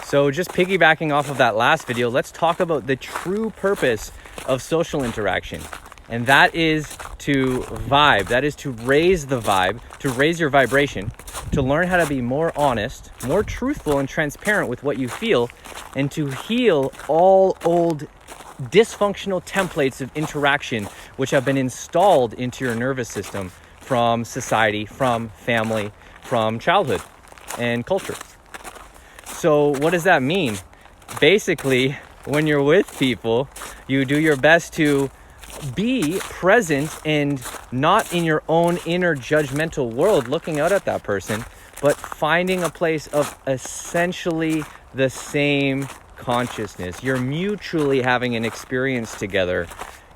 So just piggybacking off of that last video, let's talk about the true purpose of social interaction. And that is to vibe. That is to raise the vibe, to raise your vibration, to learn how to be more honest, more truthful and transparent with what you feel, and to heal all old dysfunctional templates of interaction which have been installed into your nervous system from society, from family, from childhood and culture. So what does that mean? Basically, when you're with people, you do your best to be present and not in your own inner judgmental world looking out at that person, but finding a place of essentially the same consciousness. You're mutually having an experience together.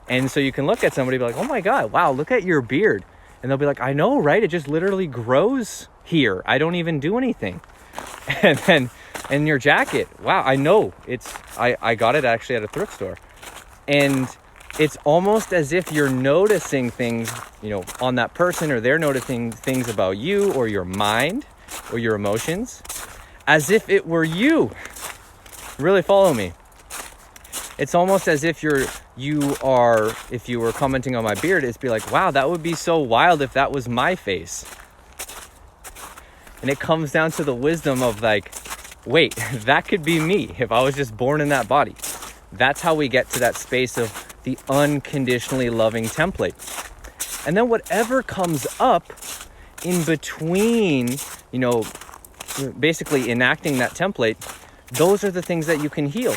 And so you can look at somebody and be like, oh my God, wow, look at your beard. And they'll be like, I know, right? It just literally grows here. I don't even do anything. And then, and your jacket, wow, I know. I got it actually at a thrift store. And it's almost as if you're noticing things, on that person, or they're noticing things about you or your mind or your emotions as if it were you. Really follow me. It's almost as if if you were commenting on my beard, it's be like, wow, that would be so wild if that was my face. And it comes down to the wisdom of like, wait, that could be me if I was just born in that body. That's how we get to that space of the unconditionally loving template. And then whatever comes up in between, basically enacting that template, those are the things that you can heal.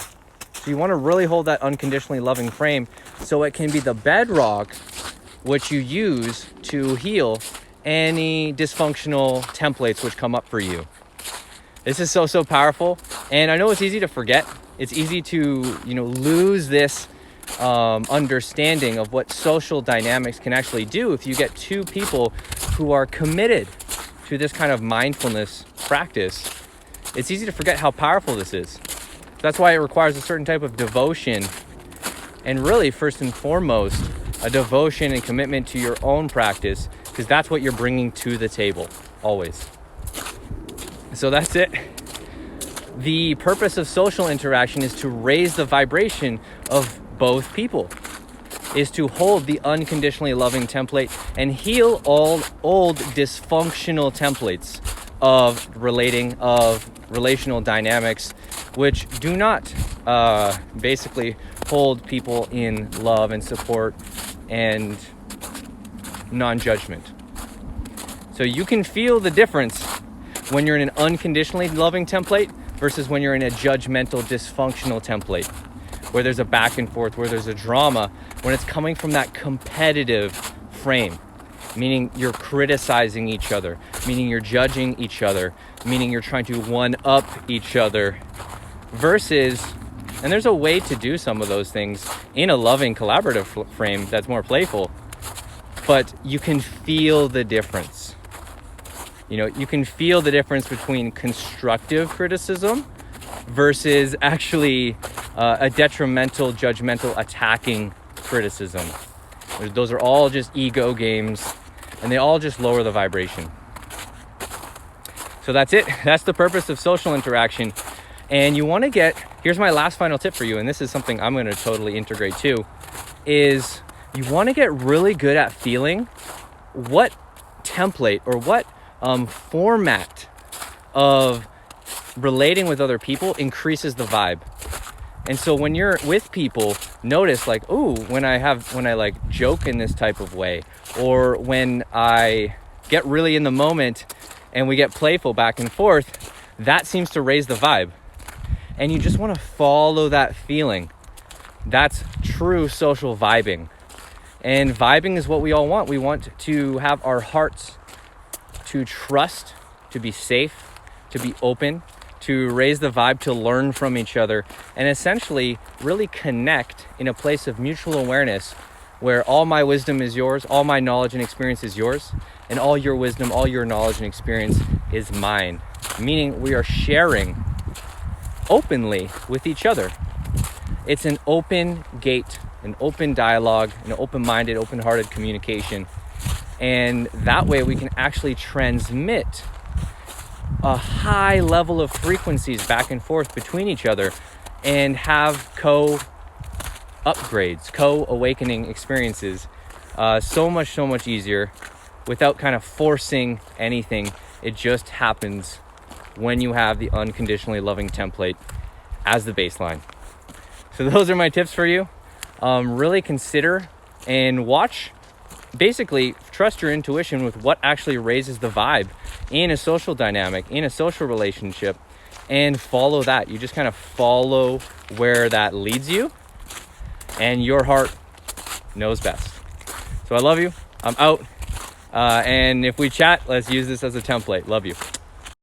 So you want to really hold that unconditionally loving frame so it can be the bedrock which you use to heal any dysfunctional templates which come up for you. This is so powerful. And I know it's easy to forget. It's easy to, lose this understanding of what social dynamics can actually do if you get two people who are committed to this kind of mindfulness practice. It's easy to forget how powerful this is. That's why it requires a certain type of devotion, and really, first and foremost, a devotion and commitment to your own practice, because that's what you're bringing to the table, always. So that's it. The purpose of social interaction is to raise the vibration of both people, is to hold the unconditionally loving template and heal all old dysfunctional templates of relational dynamics, which do not basically hold people in love and support and non-judgment. So you can feel the difference when you're in an unconditionally loving template versus when you're in a judgmental, dysfunctional template, where there's a back and forth, where there's a drama, when it's coming from that competitive frame, meaning you're criticizing each other, meaning you're judging each other, meaning you're trying to one-up each other, versus, and there's a way to do some of those things in a loving, collaborative frame that's more playful, but you can feel the difference. You can feel the difference between constructive criticism versus actually a detrimental, judgmental, attacking criticism. Those are all just ego games, and they all just lower the vibration. So that's it. That's the purpose of social interaction. And you want to here's my last final tip for you, and this is something I'm going to totally integrate too, is you want to get really good at feeling what template or what format of relating with other people increases the vibe. And so when you're with people, notice like, ooh, when I like joke in this type of way, or when I get really in the moment and we get playful back and forth, that seems to raise the vibe. And you just want to follow that feeling. That's true social vibing. And vibing is what we all want. We want to have our hearts to trust, to be safe, to be open, to raise the vibe, to learn from each other, and essentially really connect in a place of mutual awareness where all my wisdom is yours, all my knowledge and experience is yours, and all your wisdom, all your knowledge and experience is mine. Meaning we are sharing openly with each other. It's an open gate, an open dialogue, an open-minded, open-hearted communication. And that way we can actually transmit a high level of frequencies back and forth between each other and have co-upgrades, co-awakening experiences. So much easier without kind of forcing anything. It just happens when you have the unconditionally loving template as the baseline. So those are my tips for you. Really consider and watch. Basically, trust your intuition with what actually raises the vibe in a social dynamic, in a social relationship, and follow that. You just kind of follow where that leads you, and your heart knows best. So I love you. I'm out. And if we chat, let's use this as a template. Love you.